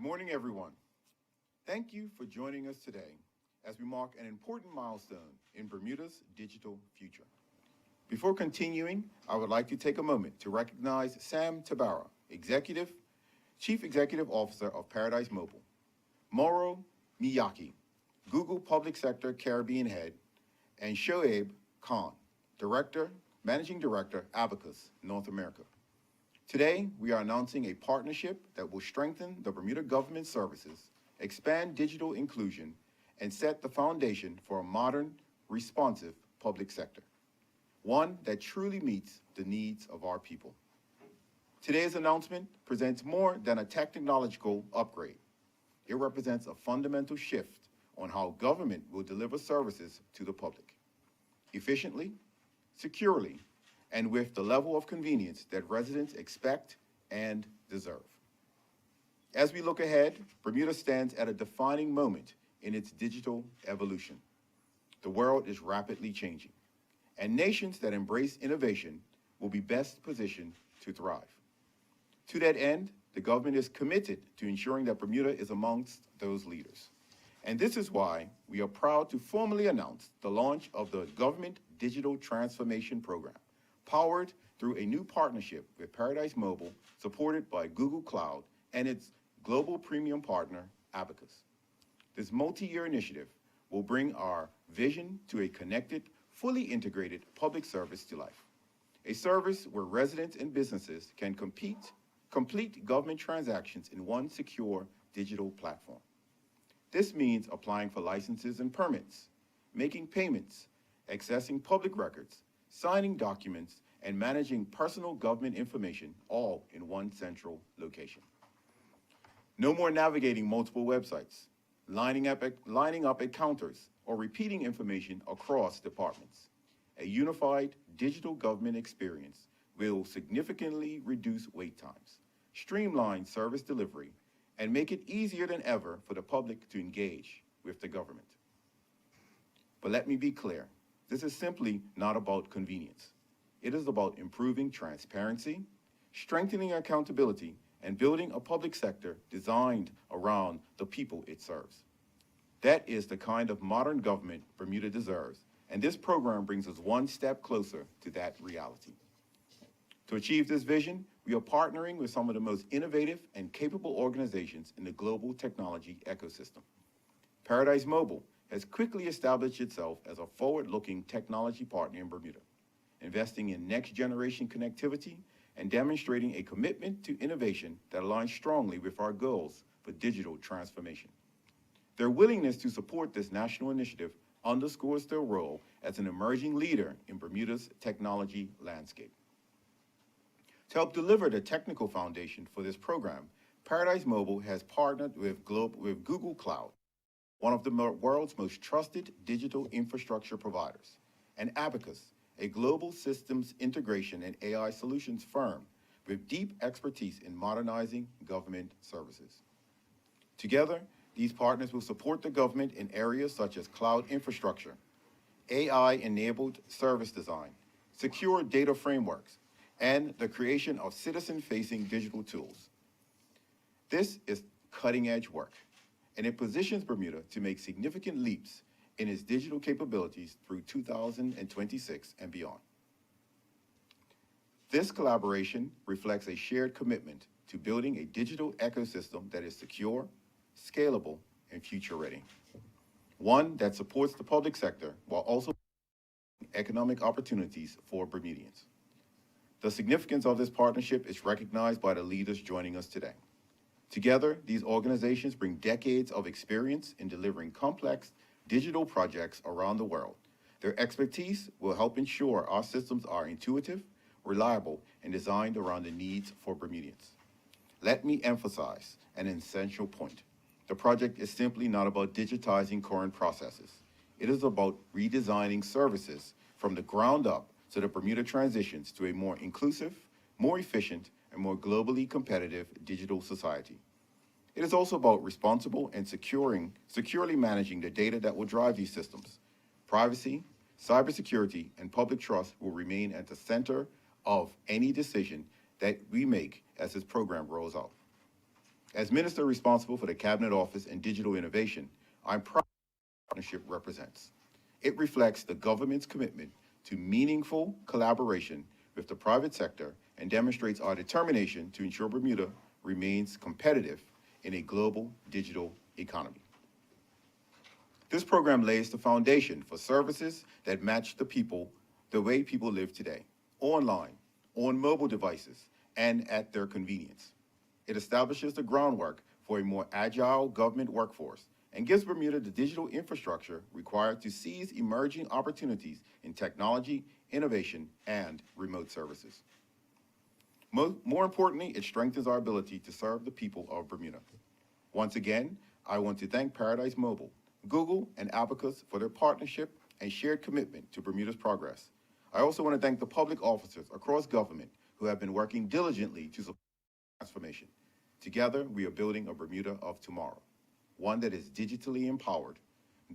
Good morning, everyone. Thank you for joining us today as we mark an important milestone in Bermuda's digital future. Before continuing, I would like to take a moment to recognize Sam Tabara, Chief Executive Officer of Paradise Mobile, Mauro Miyake, Google Public Sector Caribbean Head, and Shoaib Khan, Managing Director, Abacus, North America. Today, we are announcing a partnership that will strengthen the Bermuda government services, expand digital inclusion, and set the foundation for a modern, responsive public sector, one that truly meets the needs of our people. Today's announcement presents more than a technological upgrade. It represents a fundamental shift on how government will deliver services to the public, efficiently, securely, and with the level of convenience that residents expect and deserve. As we look ahead, Bermuda stands at a defining moment in its digital evolution. The world is rapidly changing, and nations that embrace innovation will be best positioned to thrive. To that end, the government is committed to ensuring that Bermuda is amongst those leaders. And this is why we are proud to formally announce the launch of the Government Digital Transformation Program, powered through a new partnership with Paradise Mobile, supported by Google Cloud and its global premium partner, Abacus. This multi-year initiative will bring our vision to a connected, fully integrated public service to life. A service where residents and businesses can complete government transactions in one secure digital platform. This means applying for licenses and permits, making payments, accessing public records, signing documents, and managing personal government information all in one central location. No more navigating multiple websites, lining up at counters, or repeating information across departments. A unified digital government experience will significantly reduce wait times, streamline service delivery, and make it easier than ever for the public to engage with the government. But let me be clear, this is simply not about convenience. It is about improving transparency, strengthening accountability, and building a public sector designed around the people it serves. That is the kind of modern government Bermuda deserves, and this program brings us one step closer to that reality. To achieve this vision, we are partnering with some of the most innovative and capable organizations in the global technology ecosystem. Paradise Mobile has quickly established itself as a forward-looking technology partner in Bermuda, investing in next-generation connectivity and demonstrating a commitment to innovation that aligns strongly with our goals for digital transformation. Their willingness to support this national initiative underscores their role as an emerging leader in Bermuda's technology landscape. To help deliver the technical foundation for this program, Paradise Mobile has partnered with Google Cloud, one of the world's most trusted digital infrastructure providers, and Abacus, a global systems integration and AI solutions firm with deep expertise in modernizing government services. Together, these partners will support the government in areas such as cloud infrastructure, AI-enabled service design, secure data frameworks, and the creation of citizen-facing digital tools. This is cutting-edge work, and it positions Bermuda to make significant leaps in its digital capabilities through 2026 and beyond. This collaboration reflects a shared commitment to building a digital ecosystem that is secure, scalable, and future-ready, one that supports the public sector while also economic opportunities for Bermudians. The significance of this partnership is recognized by the leaders joining us today. Together, these organizations bring decades of experience in delivering complex digital projects around the world. Their expertise will help ensure our systems are intuitive, reliable, and designed around the needs for Bermudians. Let me emphasize an essential point. The project is simply not about digitizing current processes. It is about redesigning services from the ground up so that Bermuda transitions to a more inclusive, more efficient, and more globally competitive digital society. It is also about responsible and securely managing the data that will drive these systems. Privacy, cybersecurity, and public trust will remain at the center of any decision that we make as this program rolls out. As Minister responsible for the Cabinet Office and Digital Innovation, I'm proud of what the partnership represents. It reflects the government's commitment to meaningful collaboration with the private sector and demonstrates our determination to ensure Bermuda remains competitive in a global digital economy. This program lays the foundation for services that match the way people live today, online, on mobile devices, and at their convenience. It establishes the groundwork for a more agile government workforce and gives Bermuda the digital infrastructure required to seize emerging opportunities in technology, innovation, and remote services. More importantly, it strengthens our ability to serve the people of Bermuda. Once again, I want to thank Paradise Mobile, Google, and Abacus for their partnership and shared commitment to Bermuda's progress. I also want to thank the public officers across government who have been working diligently to support transformation. Together, we are building a Bermuda of tomorrow, one that is digitally empowered,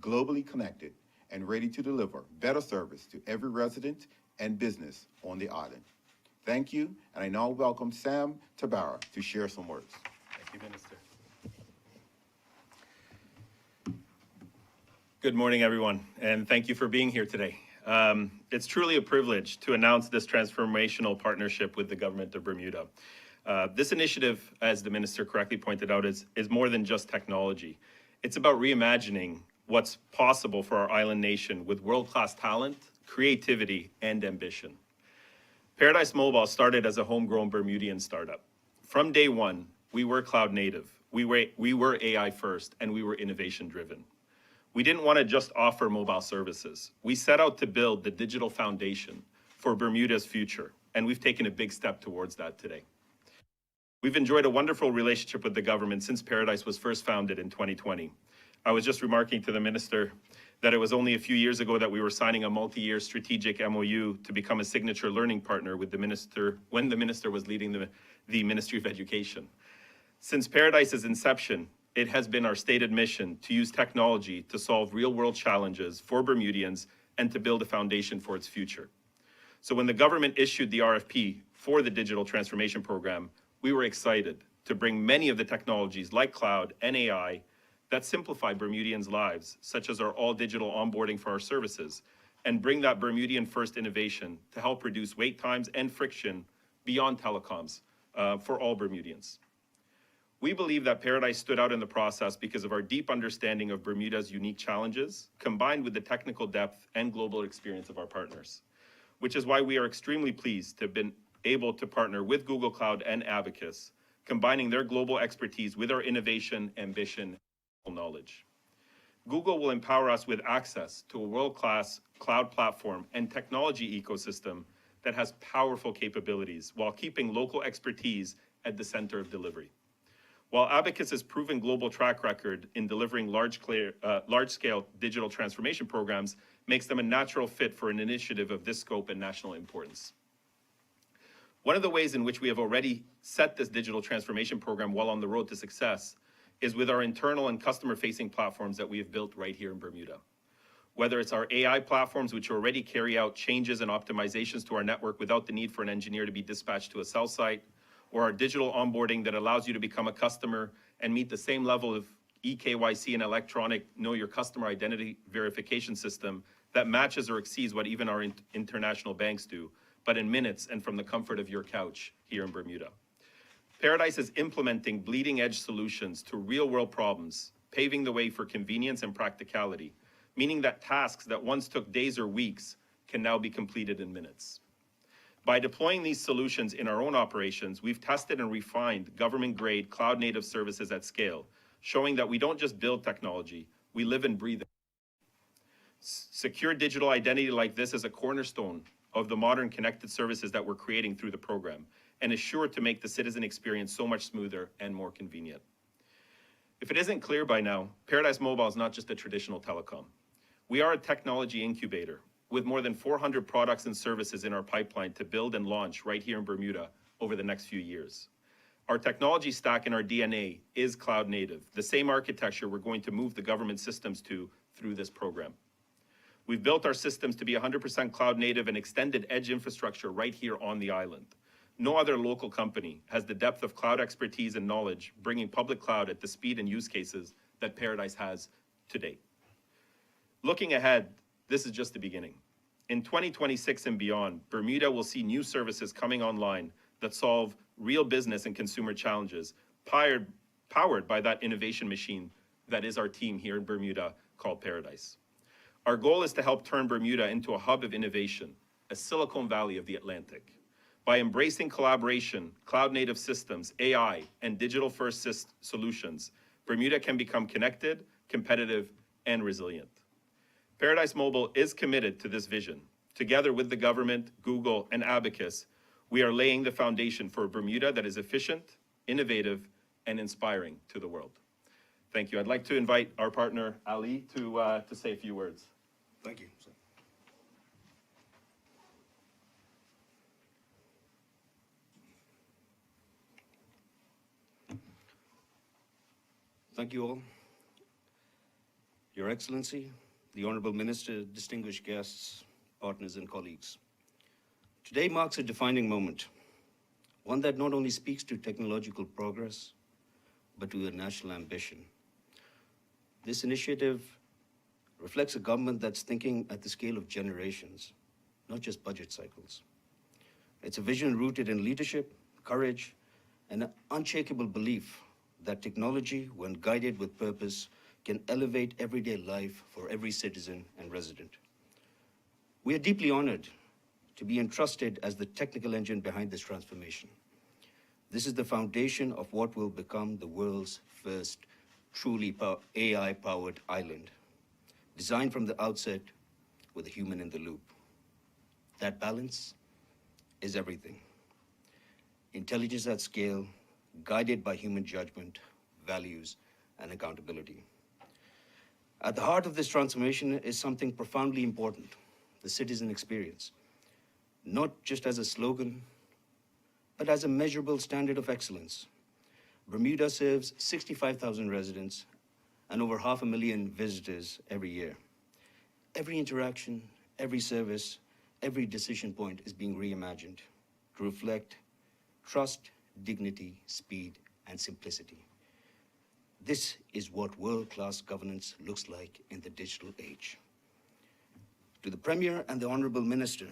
globally connected, and ready to deliver better service to every resident and business on the island. Thank you, and I now welcome Sam Tabara to share some words. Thank you, Minister. Good morning, everyone, and thank you for being here today. It's truly a privilege to announce this transformational partnership with the government of Bermuda. This initiative, as the Minister correctly pointed out, is more than just technology. It's about reimagining what's possible for our island nation with world-class talent, creativity, and ambition. Paradise Mobile started as a homegrown Bermudian startup. From day one, we were cloud native, we were AI first, and we were innovation driven. We didn't want to just offer mobile services. We set out to build the digital foundation for Bermuda's future, and we've taken a big step towards that today. We've enjoyed a wonderful relationship with the government since Paradise was first founded in 2020. I was just remarking to the Minister that it was only a few years ago that we were signing a multi-year strategic MOU to become a signature learning partner with the Minister when the Minister was leading the Ministry of Education. Since Paradise's inception, it has been our stated mission to use technology to solve real-world challenges for Bermudians and to build a foundation for its future. So when the government issued the RFP for the Digital Transformation Program, we were excited to bring many of the technologies like cloud and AI that simplify Bermudians' lives, such as our all-digital onboarding for our services, and bring that Bermudian-first innovation to help reduce wait times and friction beyond telecoms for all Bermudians. We believe that Paradise stood out in the process because of our deep understanding of Bermuda's unique challenges, combined with the technical depth and global experience of our partners, which is why we are extremely pleased to have been able to partner with Google Cloud and Abacus, combining their global expertise with our innovation, ambition, and knowledge. Google will empower us with access to a world-class cloud platform and technology ecosystem that has powerful capabilities while keeping local expertise at the center of delivery. While Abacus's proven global track record in delivering large-scale digital transformation programs makes them a natural fit for an initiative of this scope and national importance. One of the ways in which we have already set this digital transformation program well on the road to success is with our internal and customer-facing platforms that we have built right here in Bermuda. Whether it's our AI platforms, which already carry out changes and optimizations to our network without the need for an engineer to be dispatched to a cell site, or our digital onboarding that allows you to become a customer and meet the same level of eKYC and electronic Know Your Customer Identity verification system that matches or exceeds what even our international banks do, but in minutes and from the comfort of your couch here in Bermuda. Paradise is implementing bleeding-edge solutions to real-world problems, paving the way for convenience and practicality, meaning that tasks that once took days or weeks can now be completed in minutes. By deploying these solutions in our own operations, we've tested and refined government-grade cloud-native services at scale, showing that we don't just build technology, we live and breathe it. Secure digital identity like this is a cornerstone of the modern connected services that we're creating through the program, and is sure to make the citizen experience so much smoother and more convenient. If it isn't clear by now, Paradise Mobile is not just a traditional telecom. We are a technology incubator with more than 400 products and services in our pipeline to build and launch right here in Bermuda over the next few years. Our technology stack and our DNA is cloud native, the same architecture we're going to move the government systems to through this program. We've built our systems to be 100% cloud native and extended edge infrastructure right here on the island. No other local company has the depth of cloud expertise and knowledge bringing public cloud at the speed and use cases that Paradise has to date. Looking ahead, this is just the beginning. In 2026 and beyond, Bermuda will see new services coming online that solve real business and consumer challenges, powered by that innovation machine that is our team here in Bermuda called Paradise. Our goal is to help turn Bermuda into a hub of innovation, a Silicon Valley of the Atlantic. By embracing collaboration, cloud-native systems, AI, and digital-first solutions, Bermuda can become connected, competitive, and resilient. Paradise Mobile is committed to this vision. Together with the government, Google, and Abacus, we are laying the foundation for a Bermuda that is efficient, innovative, and inspiring to the world. Thank you. I'd like to invite our partner, Ali, to say a few words. Thank you. Thank you all. Your Excellency, the Honorable Minister, distinguished guests, partners, and colleagues. Today marks a defining moment, one that not only speaks to technological progress, but to a national ambition. This initiative reflects a government that's thinking at the scale of generations, not just budget cycles. It's a vision rooted in leadership, courage, and an unshakable belief that technology, when guided with purpose, can elevate everyday life for every citizen and resident. We are deeply honored to be entrusted as the technical engine behind this transformation. This is the foundation of what will become the world's first truly AI-powered island, designed from the outset with a human in the loop. That balance is everything. Intelligence at scale, guided by human judgment, values, and accountability. At the heart of this transformation is something profoundly important, the citizen experience. Not just as a slogan, but as a measurable standard of excellence. Bermuda serves 65,000 residents and over 500,000 visitors every year. Every interaction, every service, every decision point is being reimagined to reflect trust, dignity, speed, and simplicity. This is what world-class governance looks like in the digital age. To the Premier and the Honorable Minister,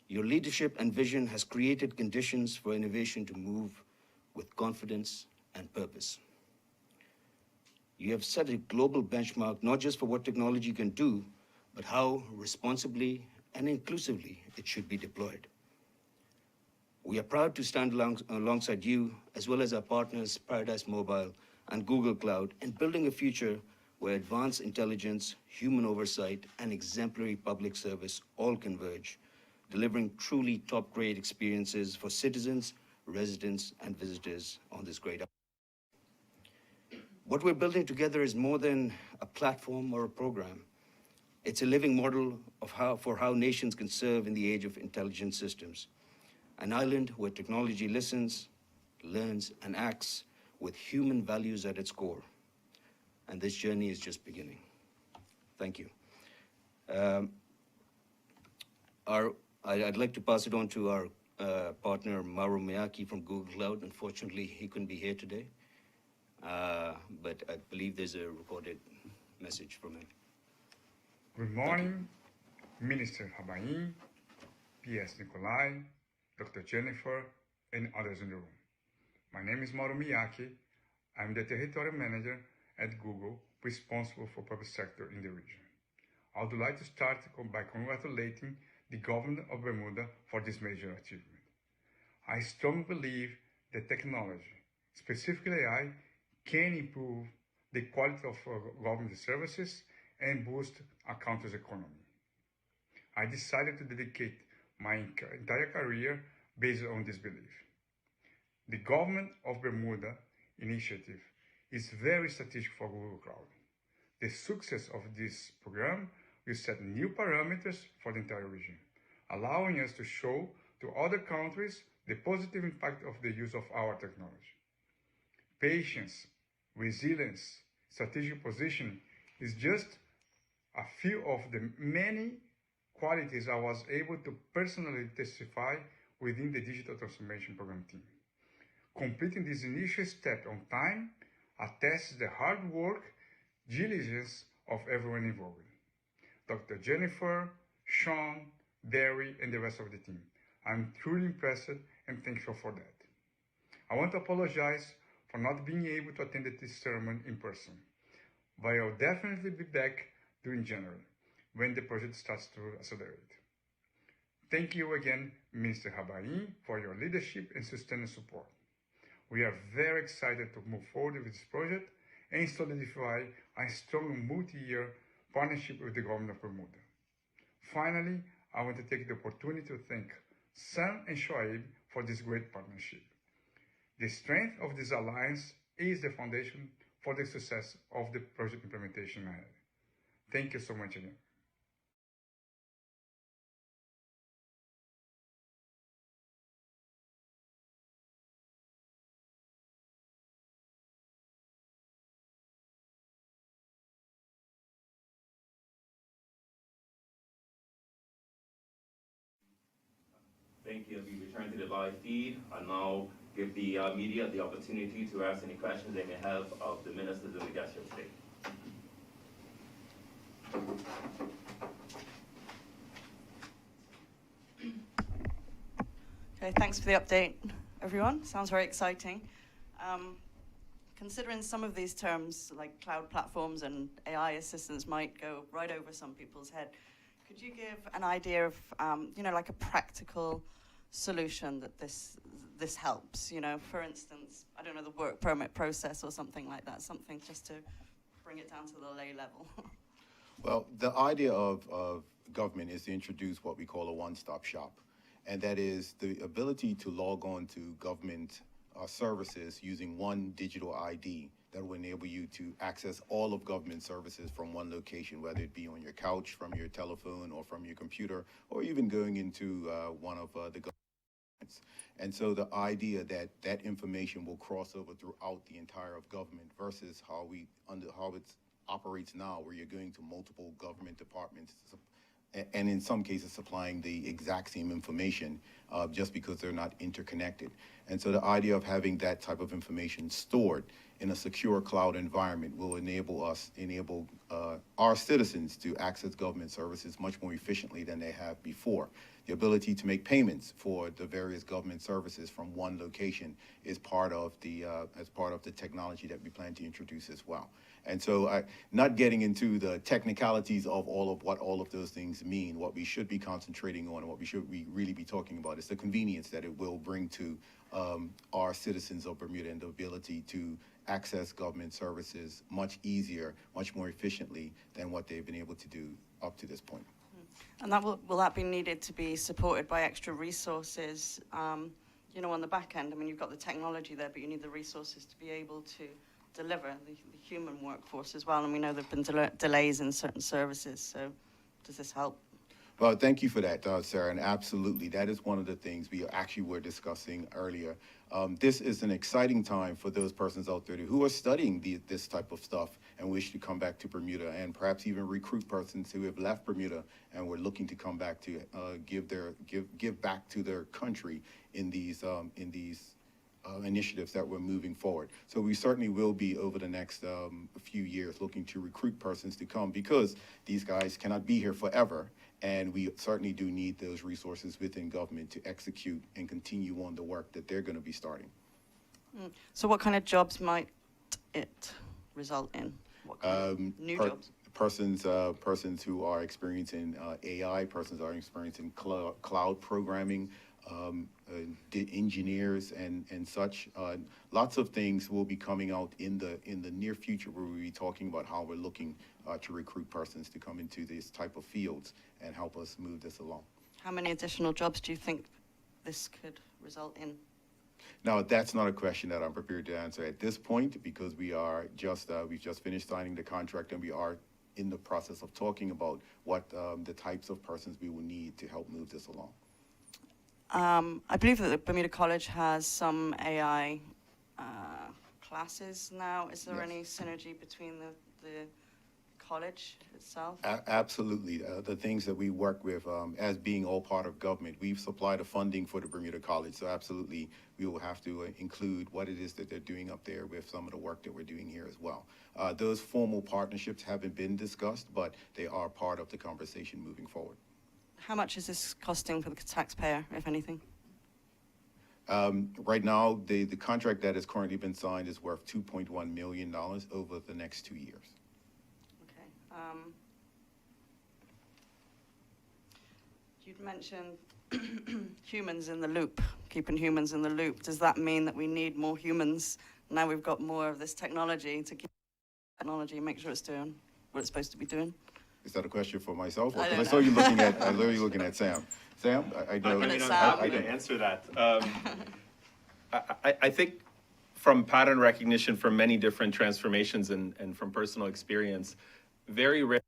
your leadership and vision has created conditions for innovation to move with confidence and purpose. You have set a global benchmark, not just for what technology can do, but how responsibly and inclusively it should be deployed. We are proud to stand alongside you, as well as our partners, Paradise Mobile and Google Cloud, in building a future where advanced intelligence, human oversight, and exemplary public service all converge, delivering truly top-grade experiences for citizens, residents, and visitors on this great island. What we're building together is more than a platform or a program. It's a living model of how nations can serve in the age of intelligent systems. An island where technology listens, learns, and acts with human values at its core. And this journey is just beginning. Thank you. I'd like to pass it on to our partner, Mauro Miyake from Google Cloud. Unfortunately, he couldn't be here today, but I believe there's a recorded message from him. Good morning, Minister Rabain, P.S. Nicolai, Dr. Jennifer, and others in the room. My name is Mauro Miyake. I'm the Territorial Manager at Google, responsible for public sector in the region. I would like to start by congratulating the government of Bermuda for this major achievement. I strongly believe that technology, specifically AI, can improve the quality of government services and boost a country's economy. I decided to dedicate my entire career based on this belief. The government of Bermuda initiative is very strategic for Google Cloud. The success of this program will set new parameters for the entire region, allowing us to show to other countries the positive impact of the use of our technology. Patience, resilience, strategic positioning is just a few of the many qualities I was able to personally testify within the Digital Transformation Program team. Completing this initial step on time attests the hard work, diligence of everyone involved. Dr. Jennifer, Sean, Derry, and the rest of the team. I'm truly impressed and thankful for that. I want to apologize for not being able to attend this ceremony in person, but I'll definitely be back during January, when the project starts to accelerate. Thank you again, Minister Rabain, for your leadership and sustained support. We are very excited to move forward with this project and solidify a strong multi-year partnership with the government of Bermuda. Finally, I want to take the opportunity to thank Sam and Shoaib for this great partnership. The strength of this alliance is the foundation for the success of the project implementation ahead. Thank you so much again. Thank you. As we return to the live feed, I now give the media the opportunity to ask any questions they may have of the ministers and the guests here today. Okay, thanks for the update, everyone. Sounds very exciting. Considering some of these terms, like cloud platforms and AI assistants, might go right over some people's head, could you give an idea of, like a practical solution that this helps? For instance, I don't know, the work permit process or something like that, something just to bring it down to the lay level. Well, the idea of government is to introduce what we call a one-stop shop, and that is the ability to log on to government services using one digital ID that will enable you to access all of government services from one location, whether it be on your couch, from your telephone, or from your computer, or even going into one of the governments. And so the idea that that information will cross over throughout the entire of government versus how it operates now, where you're going to multiple government departments and in some cases supplying the exact same information just because they're not interconnected. And so the idea of having that type of information stored in a secure cloud environment will enable our citizens to access government services much more efficiently than they have before. The ability to make payments for the various government services from one location is part of the technology that we plan to introduce as well. And so, not getting into the technicalities of what all of those things mean, what we should be concentrating on and what we should really be talking about is the convenience that it will bring to our citizens of Bermuda and the ability to access government services much easier, much more efficiently than what they've been able to do up to this point. And will that be needed to be supported by extra resources, on the back end? I mean, you've got the technology there, but you need the resources to be able to deliver the human workforce as well. And we know there have been delays in certain services. So does this help? Well, thank you for that, Sarah, and absolutely. That is one of the things we were discussing earlier. This is an exciting time for those persons out there who are studying this type of stuff and wish to come back to Bermuda, and perhaps even recruit persons who have left Bermuda and were looking to come back to give back to their country in these initiatives that we're moving forward. So we certainly will be, over the next few years, looking to recruit persons to come, because these guys cannot be here forever. And we certainly do need those resources within government to execute and continue on the work that they're going to be starting. So what kind of jobs might it result in? What kind of new jobs? Persons who are experiencing AI, persons are experiencing cloud programming, engineers and such. Lots of things will be coming out in the near future, where we'll be talking about how we're looking to recruit persons to come into these type of fields and help us move this along. How many additional jobs do you think this could result in? Now, that's not a question that I'm prepared to answer at this point, because we've just finished signing the contract, and we are in the process of talking about what the types of persons we will need to help move this along. I believe that the Bermuda College has some AI classes now. Is there Yes. any synergy between the college itself? Absolutely. The things that we work with as being all part of government, we've supplied the funding for the Bermuda College. So absolutely, we will have to include what it is that they're doing up there with some of the work that we're doing here as well. Those formal partnerships haven't been discussed, but they are part of the conversation moving forward. How much is this costing for the taxpayer, if anything? Right now, the contract that has currently been signed is worth $2.1 million over the next 2 years. Okay. You'd mentioned humans in the loop, keeping humans in the loop. Does that mean that we need more humans? Now we've got more of this technology to keep technology and make sure it's doing what it's supposed to be doing? Is that a question for myself? I Because don't I saw know. you looking at, I literally looking at Sam. Sam, I know. Looking at I'm Sam. happy to answer that. I think from pattern recognition from many different transformations and from personal experience, very rare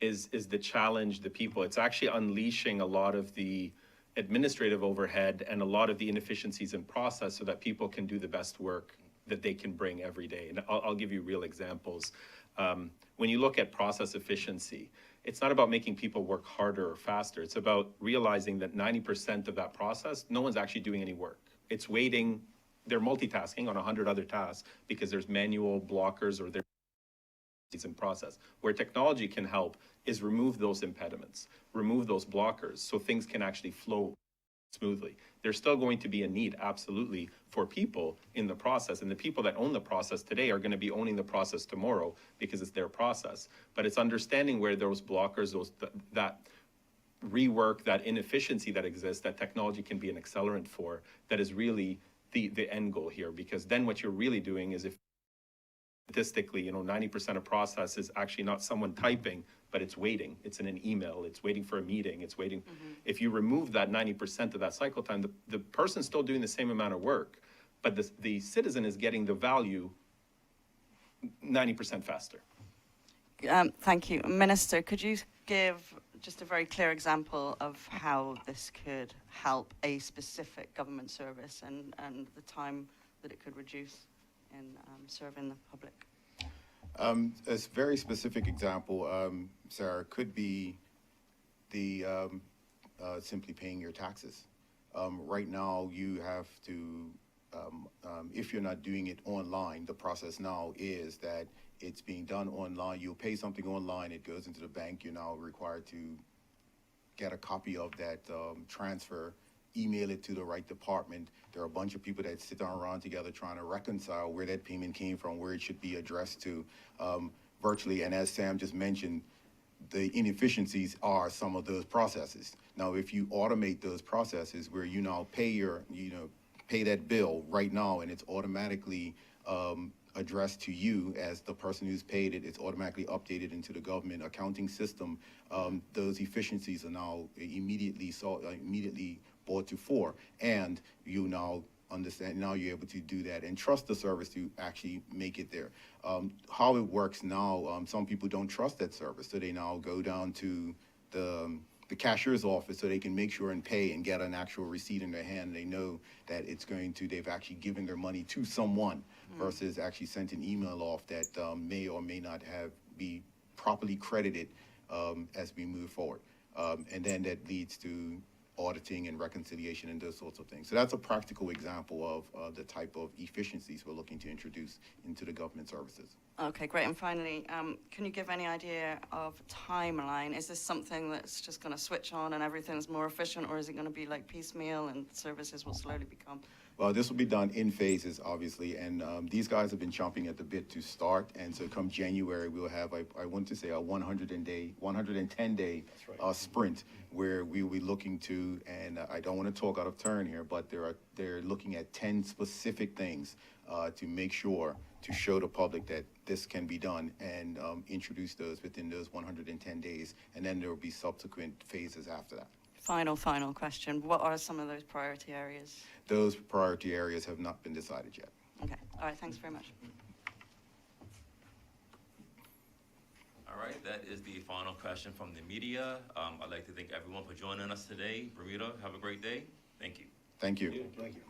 is the challenge the people. It's actually unleashing a lot of the administrative overhead and a lot of the inefficiencies in process so that people can do the best work that they can bring every day. And I'll give you real examples. When you look at process efficiency, it's not about making people work harder or faster. It's about realizing that 90% of that process, no one's actually doing any work. It's waiting, they're multitasking on 100 other tasks because there's manual blockers or there's in process. Where technology can help is remove those impediments, remove those blockers so things can actually flow smoothly. There's still going to be a need, absolutely, for people in the process. And the people that own the process today are going to be owning the process tomorrow because it's their process. But it's understanding where those blockers, that rework, that inefficiency that exists, that technology can be an accelerant for, that is really the end goal here. Because then what you're really doing is, if statistically, 90% of process is actually not someone typing, but it's waiting. It's in an email. It's waiting for a meeting. It's waiting. If you remove that 90% of that cycle time, the person's still doing the same amount of work, but the citizen is getting the value 90% faster. Thank you. Minister, could you give just a very clear example of how this could help a specific government service and the time that it could reduce in serving the public? A very specific example, Sarah, could be the simply paying your taxes. Right now, you have to, if you're not doing it online, the process now is that it's being done online. You'll pay something online, it goes into the bank. You're now required to get a copy of that transfer, email it to the right department. There are a bunch of people that sit down around together trying to reconcile where that payment came from, where it should be addressed to virtually. And as Sam just mentioned, the inefficiencies are some of those processes. Now, if you automate those processes where you now pay pay that bill right now and it's automatically addressed to you as the person who's paid it, it's automatically updated into the government accounting system. Those efficiencies are now immediately brought to fore, and you now understand, now you're able to do that and trust the service to actually make it there. How it works now, some people don't trust that service, so they now go down to the cashier's office so they can make sure and pay and get an actual receipt in their hand. They know that they've actually given their money to someone versus actually sent an email off that may or may not be properly credited as we move forward. And then that leads to auditing and reconciliation and those sorts of things. So that's a practical example of the type of efficiencies we're looking to introduce into the government services. Okay, great. And finally, can you give any idea of timeline? Is this something that's just going to switch on and everything's more efficient, or is it going to be like piecemeal and services will slowly become? Well, this will be done in phases, obviously, and these guys have been chomping at the bit to start. And so come January, we'll have, I want to say, a 110-day sprint where we will be looking to, and I don't want to talk out of turn here, but they're looking at 10 specific things to make sure, to show the public that this can be done, and introduce those within those 110 days. And then there will be subsequent phases after that. Final question. What are some of those priority areas? Those priority areas have not been decided yet. Okay. All right. Thanks very much. All right, that is the final question from the media. I'd like to thank everyone for joining us today. Bermuda, have a great day. Thank you. Thank you. Thank you.